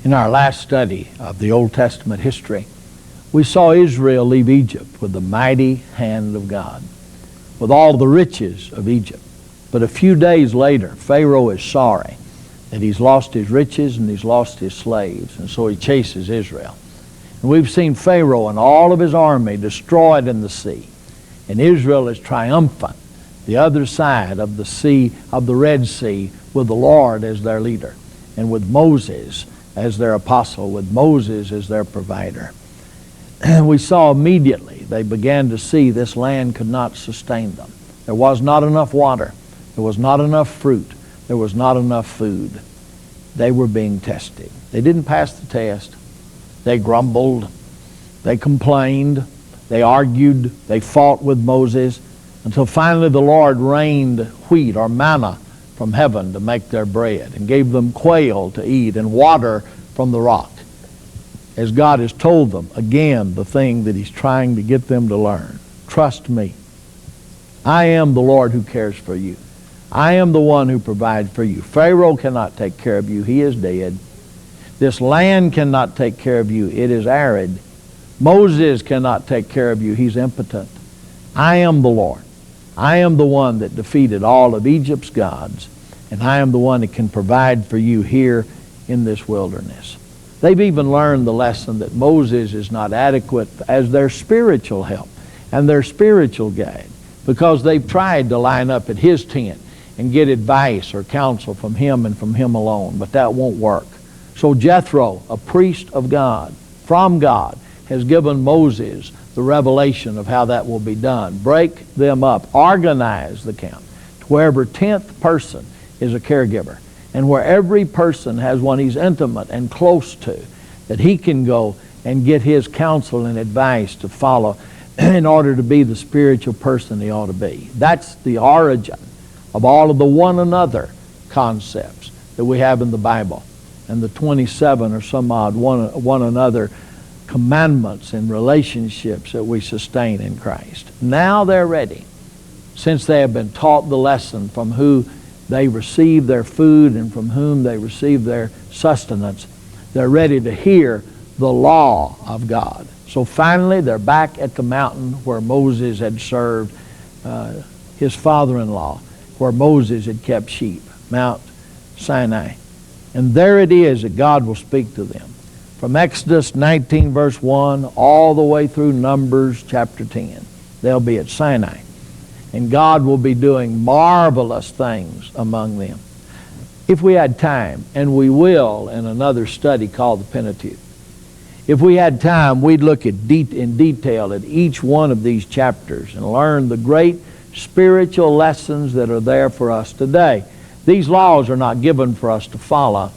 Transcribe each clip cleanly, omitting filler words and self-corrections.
In our last study of the Old Testament history, we saw Israel leave Egypt with the mighty hand of God, with all the riches of Egypt. But a few days later, Pharaoh is sorry that he's lost his riches and he's lost his slaves, and so he chases Israel. And we've seen Pharaoh and all of his army destroyed in the sea, and Israel is triumphant, the other side of the sea, of the Red Sea, with the Lord as their leader, and with Moses as their apostle, with Moses as their provider. And we saw immediately they began to see this land could not sustain them. There was not enough water. There was not enough fruit. There was not enough food. They were being tested. They didn't pass the test. They grumbled. They complained. They argued. They fought with Moses until finally the Lord rained wheat or manna from heaven to make their bread, and gave them quail to eat and water from the rock, as God has told them, again, the thing that he's trying to get them to learn. Trust me. I am the Lord who cares for you. I am the one who provides for you. Pharaoh cannot take care of you. He is dead. This land cannot take care of you. It is arid. Moses cannot take care of you. He's impotent. I am the Lord. I am the one that defeated all of Egypt's gods, and I am the one that can provide for you here in this wilderness. They've even learned the lesson that Moses is not adequate as their spiritual help and their spiritual guide, because they've tried to line up at his tent and get advice or counsel from him and from him alone, but that won't work. So Jethro, a priest of God, from God, has given Moses the revelation of how that will be done. Break them up. Organize the camp to where every 10th person is a caregiver, and where every person has one he's intimate and close to, that he can go and get his counsel and advice to follow in order to be the spiritual person he ought to be. That's the origin of all of the one another concepts that we have in the Bible, and the 27 or some odd one another commandments and relationships that we sustain in Christ. Now they're ready, since they have been taught the lesson from who they receive their food and from whom they receive their sustenance. They're ready to hear the law of God. So finally they're back at the mountain where Moses had served his father-in-law, where Moses had kept sheep, Mount Sinai. And there it is that God will speak to them. From Exodus 19 verse 1 all the way through Numbers chapter 10. They'll be at Sinai. And God will be doing marvelous things among them. If we had time, and we will in another study called the Pentateuch, if we had time, we'd look in detail at each one of these chapters and learn the great spiritual lessons that are there for us today. These laws are not given for us to follow,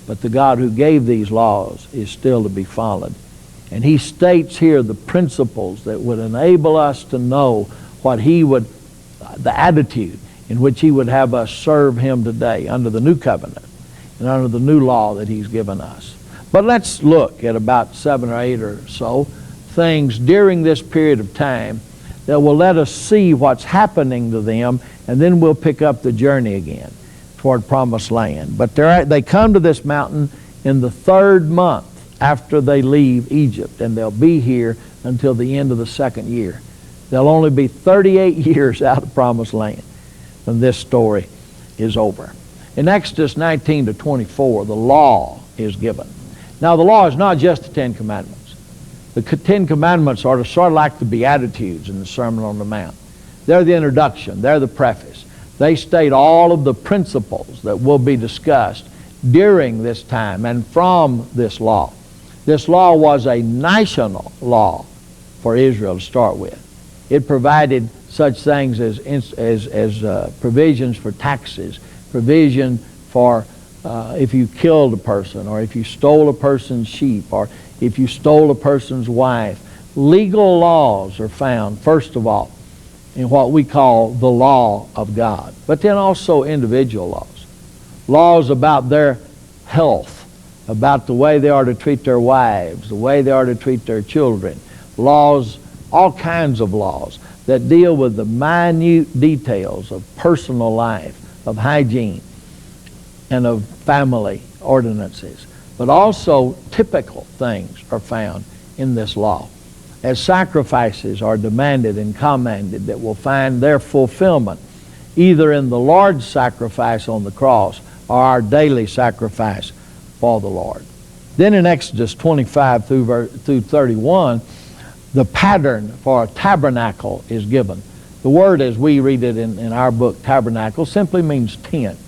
but the God who gave these laws is still to be followed. And he states here the principles that would enable us to know what he would, the attitude in which he would have us serve him today under the new covenant and under the new law that he's given us. But let's look at about 7 or 8 or so things during this period of time that will let us see what's happening to them, and then we'll pick up the journey again toward Promised Land. But they come to this mountain in the 3rd month after they leave Egypt, and they'll be here until the end of the 2nd year. They'll only be 38 years out of Promised Land when this story is over. In Exodus 19 to 24, the law is given. Now the law is not just the 10 Commandments. The 10 Commandments are sort of like the Beatitudes in the Sermon on the Mount. They're the introduction. They're the preface. They state all of the principles that will be discussed during this time and from this law. This law was a national law for Israel to start with. It provided such things as provisions for taxes, provision for if you killed a person, or if you stole a person's sheep, or if you stole a person's wife. Legal laws are found, first of all, in what we call the law of God. But then also individual laws. Laws about their health, about the way they are to treat their wives, the way they are to treat their children. Laws, all kinds of laws that deal with the minute details of personal life, of hygiene, and of family ordinances. but also typical things are found in this law. As sacrifices are demanded and commanded that will find their fulfillment either in the Lord's sacrifice on the cross or our daily sacrifice for the Lord. Then in Exodus 25 through 31, the pattern for a tabernacle is given. The word, as we read it in our book, tabernacle, simply means tent.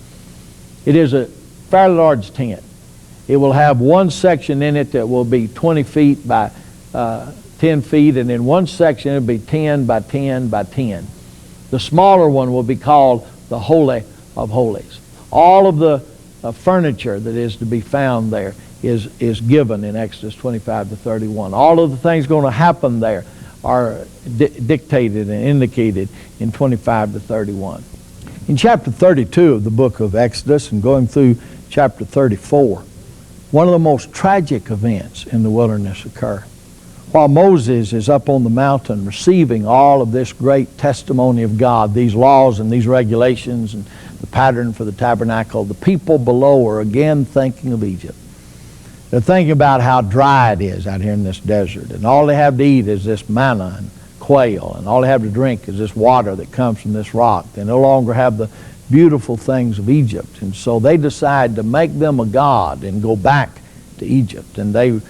It is a fairly large tent. It will have one section in it that will be 20 feet by 10 feet, and in one section it will be 10 by 10 by 10. The smaller one will be called the Holy of Holies. All of the furniture that is to be found there is given in Exodus 25 to 31. All of the things going to happen there are dictated and indicated in 25 to 31. In chapter 32 of the book of Exodus and going through chapter 34, one of the most tragic events in the wilderness occur. While Moses is up on the mountain receiving all of this great testimony of God, these laws and these regulations and the pattern for the tabernacle, the people below are again thinking of Egypt. They're thinking about how dry it is out here in this desert, and all they have to eat is this manna and quail, and all they have to drink is this water that comes from this rock. They no longer have the beautiful things of Egypt, and so they decide to make them a god and go back to Egypt. And they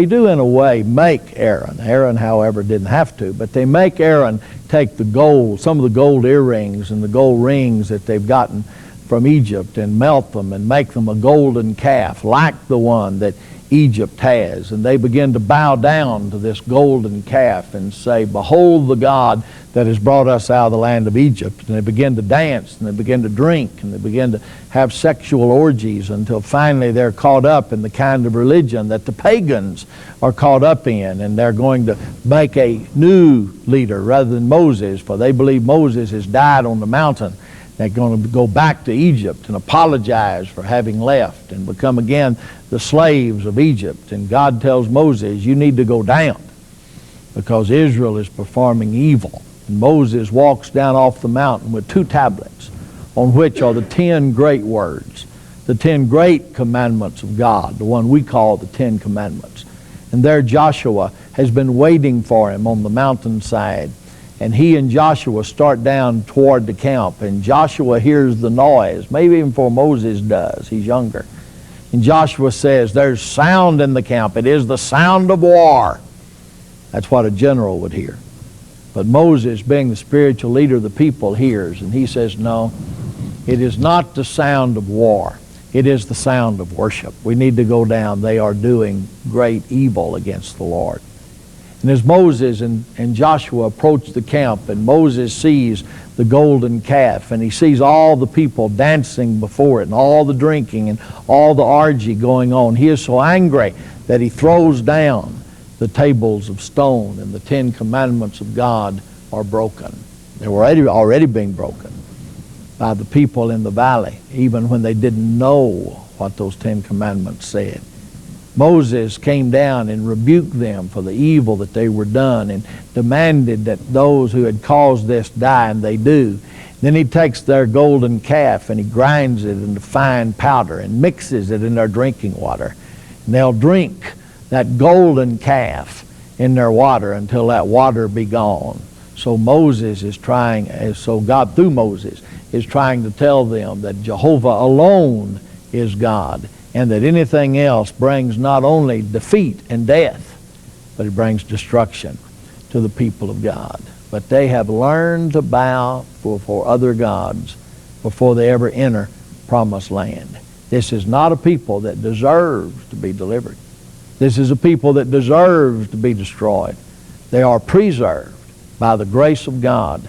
do in a way make Aaron. Aaron, however, didn't have to, but they make Aaron take the gold, some of the gold earrings and the gold rings that they've gotten from Egypt, and melt them and make them a golden calf like the one that Egypt has. And they begin to bow down to this golden calf and say, "Behold the God that has brought us out of the land of Egypt." And they begin to dance, and they begin to drink, and they begin to have sexual orgies until finally they're caught up in the kind of religion that the pagans are caught up in. And they're going to make a new leader rather than Moses, for they believe Moses has died on the mountain. They're going to go back to Egypt and apologize for having left and become again the slaves of Egypt. And God tells Moses, you need to go down because Israel is performing evil. And Moses walks down off the mountain with 2 tablets on which are the 10 great words, the 10 great commandments of God, the one we call the 10 commandments. And there Joshua has been waiting for him on the mountainside. And he and Joshua start down toward the camp, and Joshua hears the noise, maybe even before Moses does. He's younger. And Joshua says, there's sound in the camp. It is the sound of war. That's what a general would hear. But Moses, being the spiritual leader of the people, hears, and he says, no, it is not the sound of war. It is the sound of worship. We need to go down. They are doing great evil against the Lord. And as Moses and Joshua approach the camp, and Moses sees the golden calf, and he sees all the people dancing before it, and all the drinking, and all the orgy going on, he is so angry that he throws down the tables of stone, and the 10 commandments of God are broken. They were already being broken by the people in the valley, even when they didn't know what those 10 commandments said. Moses came down and rebuked them for the evil that they were done, and demanded that those who had caused this die, and they do. Then he takes their golden calf and he grinds it into fine powder and mixes it in their drinking water. And they'll drink that golden calf in their water until that water be gone. So God through Moses is trying to tell them that Jehovah alone is God, and that anything else brings not only defeat and death, but it brings destruction to the people of God. But they have learned to bow before other gods before they ever enter promised land. This is not a people that deserves to be delivered. This is a people that deserves to be destroyed. They are preserved by the grace of God,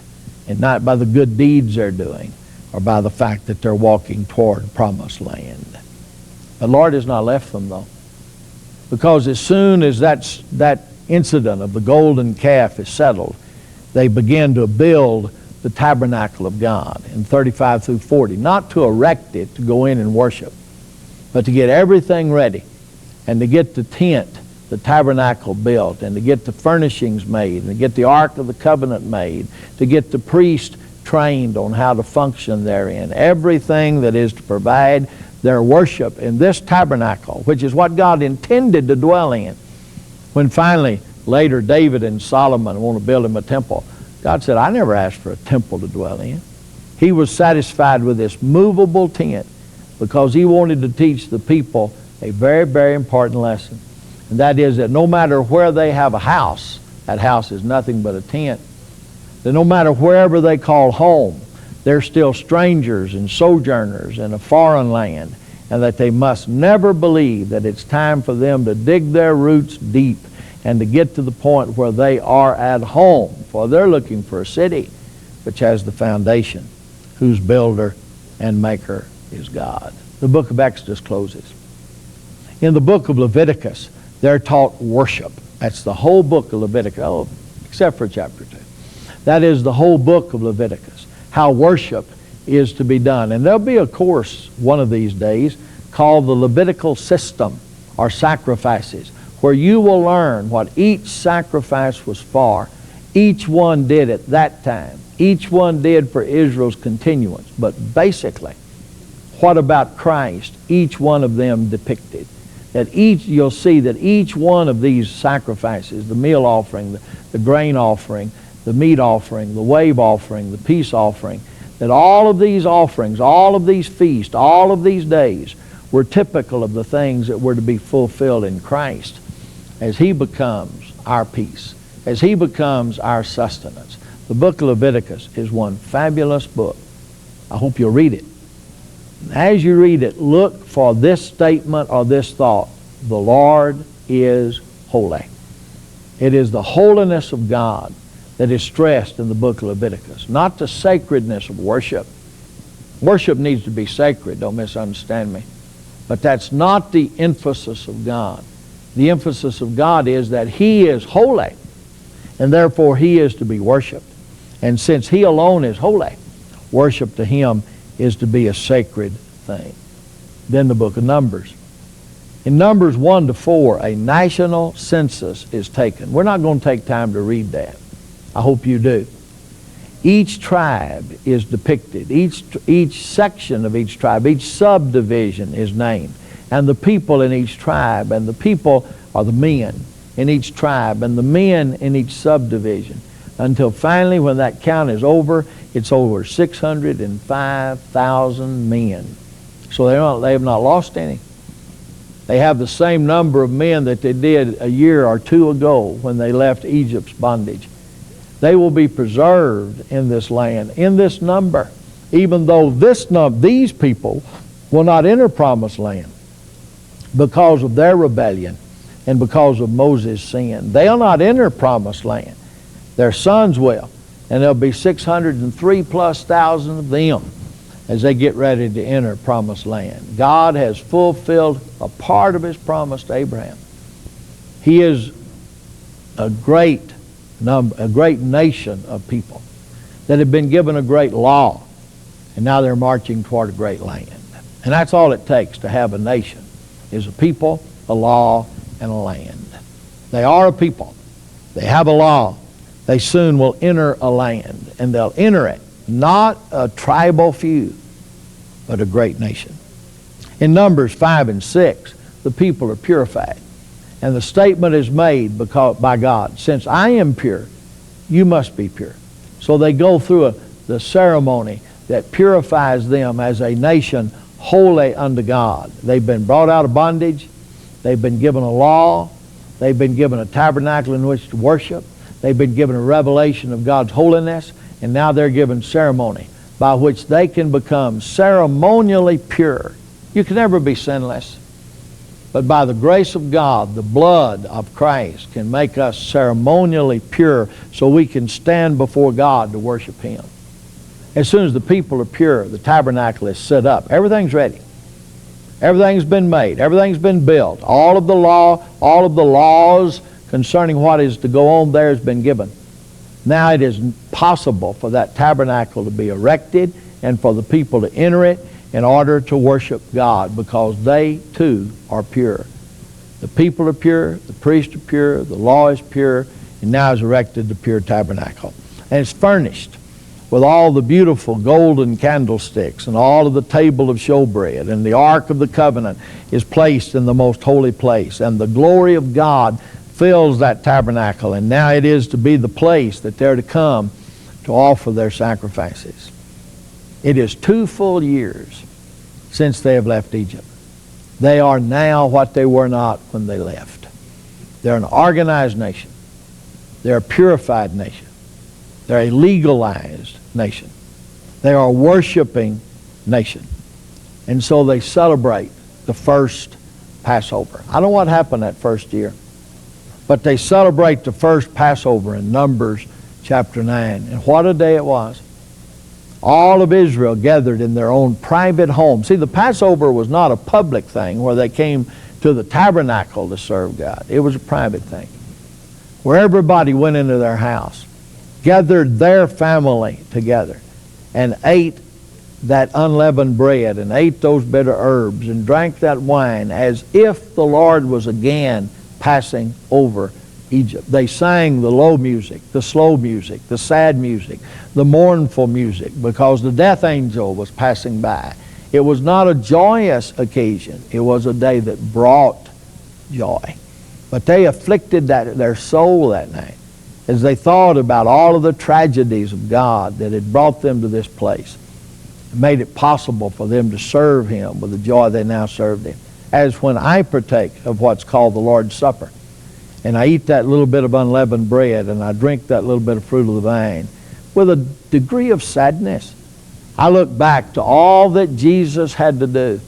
and not by the good deeds they're doing, or by the fact that they're walking toward promised land. The Lord has not left them, though, because as soon as that incident of the golden calf is settled, they begin to build the tabernacle of God in 35 through 40, not to erect it to go in and worship, but to get everything ready, and to get the tent, the tabernacle built, and to get the furnishings made, and to get the Ark of the Covenant made, to get the priest trained on how to function therein. Everything that is to provide their worship in this tabernacle, which is what God intended to dwell in. When finally, later, David and Solomon want to build him a temple, God said, I never asked for a temple to dwell in. He was satisfied with this movable tent because he wanted to teach the people a very, very important lesson. And that is that no matter where they have a house, that house is nothing but a tent. That no matter wherever they call home, they're still strangers and sojourners in a foreign land, and that they must never believe that it's time for them to dig their roots deep and to get to the point where they are at home, for they're looking for a city which has the foundation, whose builder and maker is God. The book of Exodus closes. In the book of Leviticus, they're taught worship. That's the whole book of Leviticus, except for chapter 2. That is the whole book of Leviticus, how worship is to be done. And there'll be a course one of these days called the Levitical system, or sacrifices, where you will learn what each sacrifice was for. Each one did at that time. Each one did for Israel's continuance. But basically, what about Christ? Each one of them depicted. That you'll see that each one of these sacrifices, the meal offering, the grain offering, the meat offering, the wave offering, the peace offering, that all of these offerings, all of these feasts, all of these days were typical of the things that were to be fulfilled in Christ as He becomes our peace, as He becomes our sustenance. The book of Leviticus is one fabulous book. I hope you'll read it. As you read it, look for this statement or this thought: the Lord is holy. It is the holiness of God that is stressed in the book of Leviticus, not the sacredness of worship. Worship needs to be sacred, don't misunderstand me. But that's not the emphasis of God. The emphasis of God is that He is holy, and therefore He is to be worshiped. And since He alone is holy, worship to Him is to be a sacred thing. Then the book of Numbers. In Numbers 1 to 4, a national census is taken. We're not going to take time to read that. I hope you do. Each tribe is depicted. Each section of each tribe, each subdivision is named. And the people in each tribe, and the people are the men in each tribe, and the men in each subdivision. Until finally, when that count is over, it's over 605,000 men. So they have not lost any. They have the same number of men that they did a year or two ago when they left Egypt's bondage. They will be preserved in this land, in this number, even though these people will not enter promised land because of their rebellion and because of Moses' sin. They'll not enter promised land. Their sons will, and there'll be 603,000+ of them as they get ready to enter promised land. God has fulfilled a part of His promise to Abraham. He is a great nation of people that have been given a great law, and now they're marching toward a great land. And that's all it takes to have a nation, is a people, a law, and a land. They are a people. They have a law. They soon will enter a land, and they'll enter it, not a tribal few, but a great nation. In Numbers 5 and 6, the people are purified. And the statement is made by God, since I am pure, you must be pure. So they go through the ceremony that purifies them as a nation holy unto God. They've been brought out of bondage. They've been given a law. They've been given a tabernacle in which to worship. They've been given a revelation of God's holiness. And now they're given ceremony by which they can become ceremonially pure. You can never be sinless. But by the grace of God, the blood of Christ can make us ceremonially pure so we can stand before God to worship Him. As soon as the people are pure, the tabernacle is set up. Everything's ready. Everything's been made. Everything's been built. All of the laws concerning what is to go on there has been given. Now it is possible for that tabernacle to be erected and for the people to enter it in order to worship God, because they too are pure. The people are pure, the priests are pure, the law is pure, and now is erected the pure tabernacle. And it's furnished with all the beautiful golden candlesticks and all of the table of showbread, and the Ark of the Covenant is placed in the most holy place, and the glory of God fills that tabernacle, and now it is to be the place that they're to come to offer their sacrifices. It is 2 full years since they have left Egypt. They are now what they were not when they left. They're an organized nation. They're a purified nation. They're a legalized nation. They are a worshiping nation. And so they celebrate the first Passover. I don't know what happened that first year, but they celebrate the first Passover in Numbers chapter 9. And what a day it was. All of Israel gathered in their own private home. See, the Passover was not a public thing where they came to the tabernacle to serve God. It was a private thing where everybody went into their house, gathered their family together, and ate that unleavened bread and ate those bitter herbs and drank that wine as if the Lord was again passing over Egypt. They sang the low music, the slow music, the sad music, the mournful music, because the death angel was passing by. It was not a joyous occasion. It was a day that brought joy. But they afflicted their soul that night as they thought about all of the tragedies of God that had brought them to this place. It made it possible for them to serve Him with the joy they now served Him. As when I partake of what's called the Lord's Supper, and I eat that little bit of unleavened bread, and I drink that little bit of fruit of the vine, with a degree of sadness. I look back to all that Jesus had to do,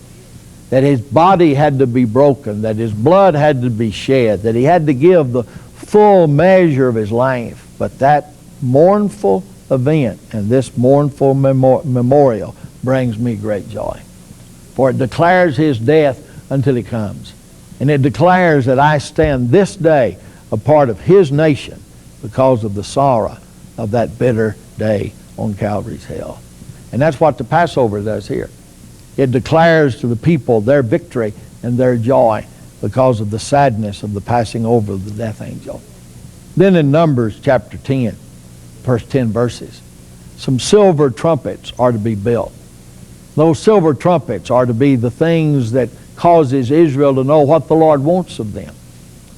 that His body had to be broken, that His blood had to be shed, that He had to give the full measure of His life. But that mournful event and this mournful memorial brings me great joy. For it declares His death until He comes. And it declares that I stand this day a part of His nation because of the sorrow of that bitter day on Calvary's hill. And that's what the Passover does here. It declares to the people their victory and their joy because of the sadness of the passing over of the death angel. Then in Numbers chapter 10, first 10 verses, some silver trumpets are to be built. Those silver trumpets are to be the things that causes Israel to know what the Lord wants of them.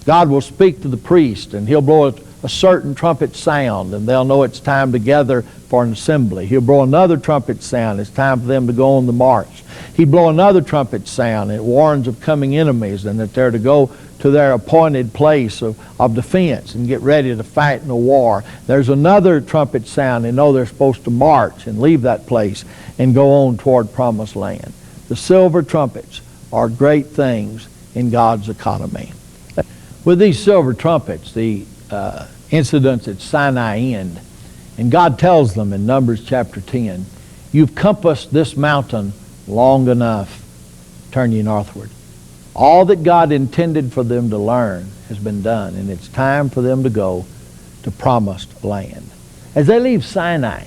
God will speak to the priest, and he'll blow a certain trumpet sound, and they'll know it's time to gather for an assembly. He'll blow another trumpet sound. It's time for them to go on the march. He'll blow another trumpet sound. It warns of coming enemies and that they're to go to their appointed place of defense and get ready to fight in a war. There's another trumpet sound. They know they're supposed to march and leave that place and go on toward promised land. The silver trumpets are great things in God's economy. With these silver trumpets, the incidents at Sinai end, and God tells them in Numbers chapter 10, you've compassed this mountain long enough, turn ye northward. All that God intended for them to learn has been done, and it's time for them to go to promised land. As they leave Sinai,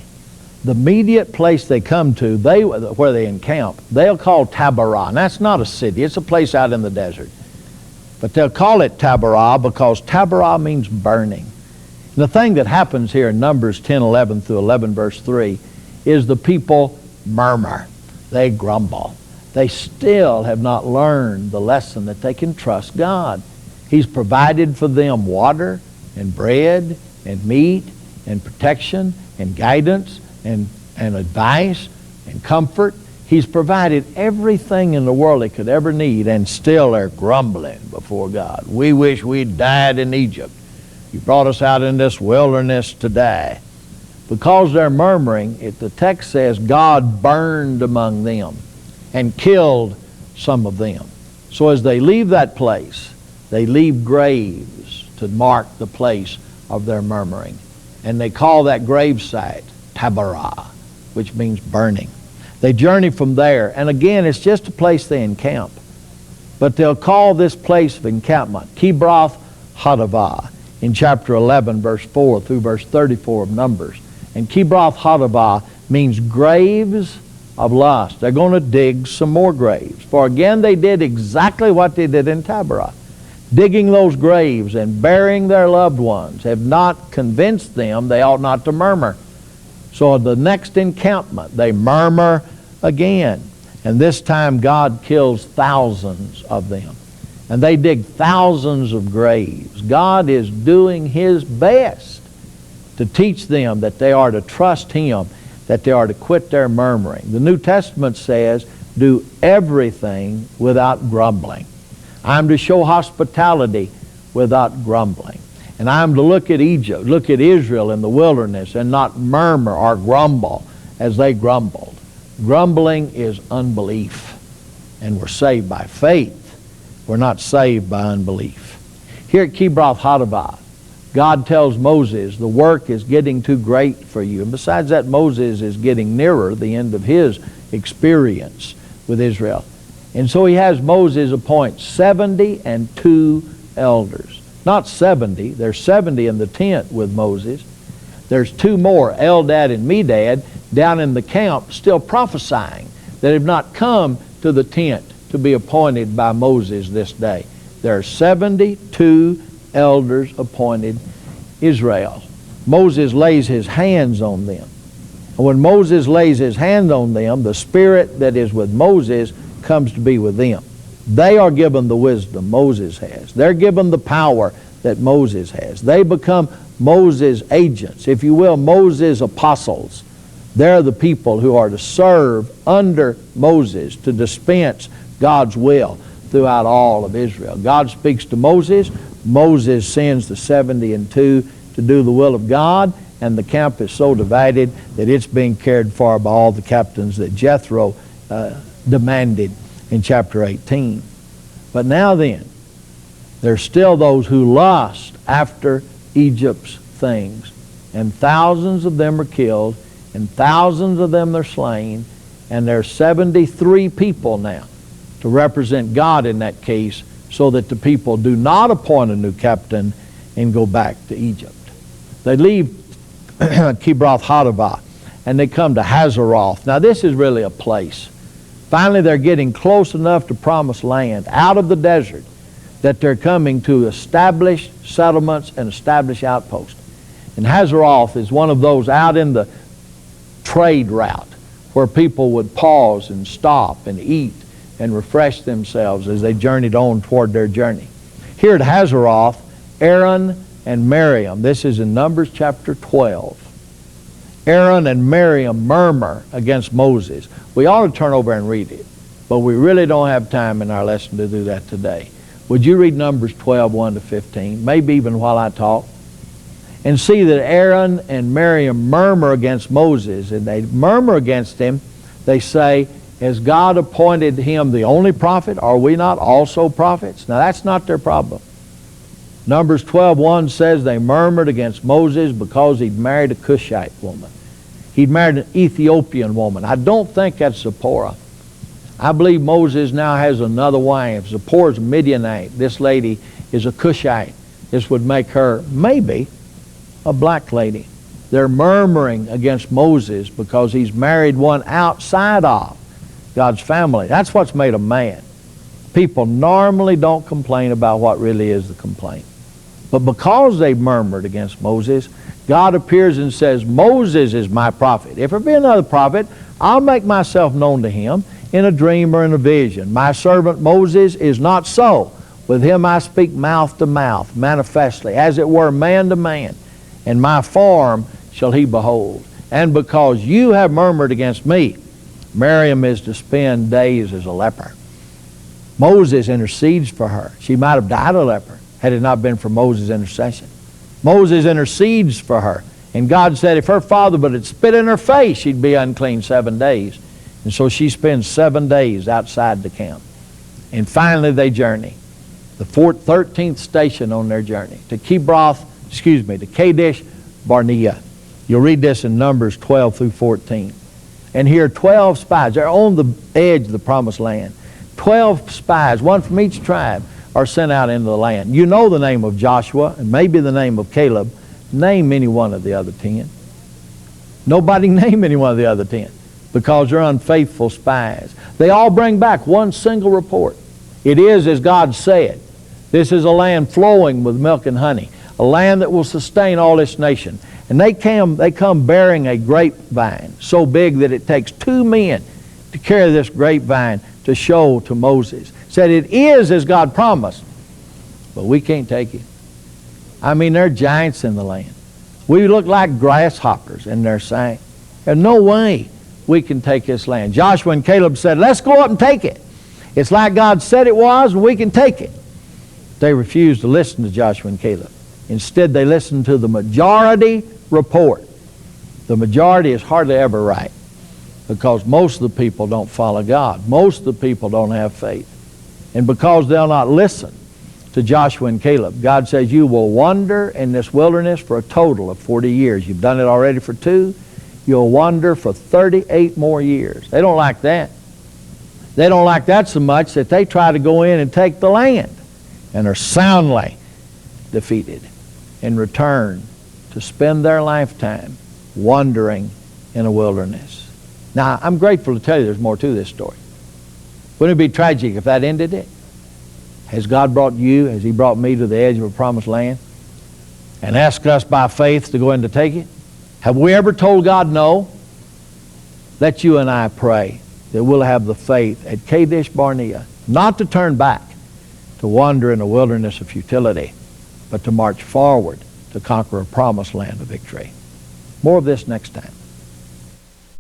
the immediate place they come to, where they encamp, they'll call Taberah. And that's not a city. It's a place out in the desert. But they'll call it Taberah because Taberah means burning. And the thing that happens here in Numbers 10:11 through 11 verse 3 is the people murmur. They grumble. They still have not learned the lesson that they can trust God. He's provided for them water and bread and meat and protection and guidance and advice and comfort. He's provided everything in the world they could ever need, and still they're grumbling before God. We wish we'd died in Egypt. You brought us out in this wilderness to die. Because they're murmuring, the text says God burned among them and killed some of them. So as they leave that place, they leave graves to mark the place of their murmuring. And they call that gravesite Taberah, which means burning. They journey from there, and again, it's just a place they encamp. But they'll call this place of encampment Kibroth Hattaavah in chapter 11, verse 4 through verse 34 of Numbers. And Kibroth Hattaavah means graves of lust. They're going to dig some more graves. For again, they did exactly what they did in Taberah. Digging those graves and burying their loved ones have not convinced them they ought not to murmur. So the next encampment, they murmur again. And this time God kills thousands of them. And they dig thousands of graves. God is doing His best to teach them that they are to trust Him, that they are to quit their murmuring. The New Testament says, do everything without grumbling. I'm to show hospitality without grumbling. And I'm to look at Egypt, look at Israel in the wilderness, and not murmur or grumble as they grumbled. Grumbling is unbelief. And we're saved by faith. We're not saved by unbelief. Here at Kibroth Hattaavah, God tells Moses, the work is getting too great for you. And besides that, Moses is getting nearer the end of his experience with Israel. And so he has Moses appoint 72 elders. Not 70. There's 70 in the tent with Moses. There's 2 more, Eldad and Medad, down in the camp still prophesying that have not come to the tent to be appointed by Moses this day. There are 72 elders appointed Israel. Moses lays his hands on them. And when Moses lays his hand on them, the Spirit that is with Moses comes to be with them. They are given the wisdom Moses has. They're given the power that Moses has. They become Moses' agents, if you will, Moses' apostles. They're the people who are to serve under Moses to dispense God's will throughout all of Israel. God speaks to Moses. Moses sends the 72 to do the will of God, and the camp is so divided that it's being cared for by all the captains that Jethro demanded in chapter 18. But now then, there's still those who lust after Egypt's things, and thousands of them are killed, and thousands of them are slain, and there's 73 people now to represent God in that case, so that the people do not appoint a new captain and go back to Egypt. They leave Kibroth Hattaavah and they come to Hazeroth. Now this is really a place. Finally they're getting close enough to promised land, out of the desert, that they're coming to establish settlements and establish outposts. And Hazeroth is one of those out in the trade route where people would pause and stop and eat and refresh themselves as they journeyed on toward their journey. Here at Hazeroth, Aaron and Miriam, this is in Numbers chapter 12. Aaron and Miriam murmur against Moses. We ought to turn over and read it, but we really don't have time in our lesson to do that today. Would you read Numbers 12, 1 to 15, maybe even while I talk? And see that Aaron and Miriam murmur against Moses, and they murmur against him. They say, has God appointed him the only prophet? Are we not also prophets? Now that's not their problem. Numbers 12:1 says they murmured against Moses because he'd married a Cushite woman. He'd married an Ethiopian woman. I don't think that's Zipporah. I believe Moses now has another wife. Zipporah's a Midianite. This lady is a Cushite. This would make her maybe a black lady. They're murmuring against Moses because he's married one outside of God's family. That's what's made them mad. People normally don't complain about what really is the complaint. But because they murmured against Moses, God appears and says, Moses is my prophet. If there be another prophet, I'll make myself known to him in a dream or in a vision. My servant Moses is not so. With him I speak mouth to mouth, manifestly, as it were man to man. And my form shall he behold. And because you have murmured against me, Miriam is to spend days as a leper. Moses intercedes for her. She might have died a leper had it not been for Moses' intercession. Moses intercedes for her. And God said if her father would have spit in her face, she'd be unclean 7 days. And so she spends 7 days outside the camp. And finally they journey. The 13th station on their journey to Kadesh Barnea. You'll read this in Numbers 12 through 14. And here 12 spies. They're on the edge of the promised land. 12 spies, one from each tribe, are sent out into the land. You know the name of Joshua and maybe the name of Caleb. Name any one of the other 10. Nobody name any one of the other 10 because they're unfaithful spies. They all bring back one single report. It is as God said. This is a land flowing with milk and honey, a land that will sustain all this nation. And they come bearing a grapevine so big that it takes 2 men to carry this grapevine to show to Moses. Said it is as God promised, but we can't take it. I mean, there are giants in the land. We look like grasshoppers in their sight. There's no way we can take this land. Joshua and Caleb said, let's go up and take it. It's like God said it was, and we can take it. They refused to listen to Joshua and Caleb. Instead, they listened to the majority report. The majority is hardly ever right, because most of the people don't follow God. Most of the people don't have faith. And because they'll not listen to Joshua and Caleb, God says you will wander in this wilderness for a total of 40 years. You've done it already for 2. You'll wander for 38 more years. They don't like that. They don't like that so much that they try to go in and take the land, and are soundly defeated and return to spend their lifetime wandering in a wilderness. Now, I'm grateful to tell you there's more to this story. Wouldn't it be tragic if that ended it? Has God brought you, has He brought me to the edge of a promised land and asked us by faith to go in to take it? Have we ever told God no? Let you and I pray that we'll have the faith at Kadesh Barnea, not to turn back, to wander in a wilderness of futility, but to march forward to conquer a promised land of victory. More of this next time.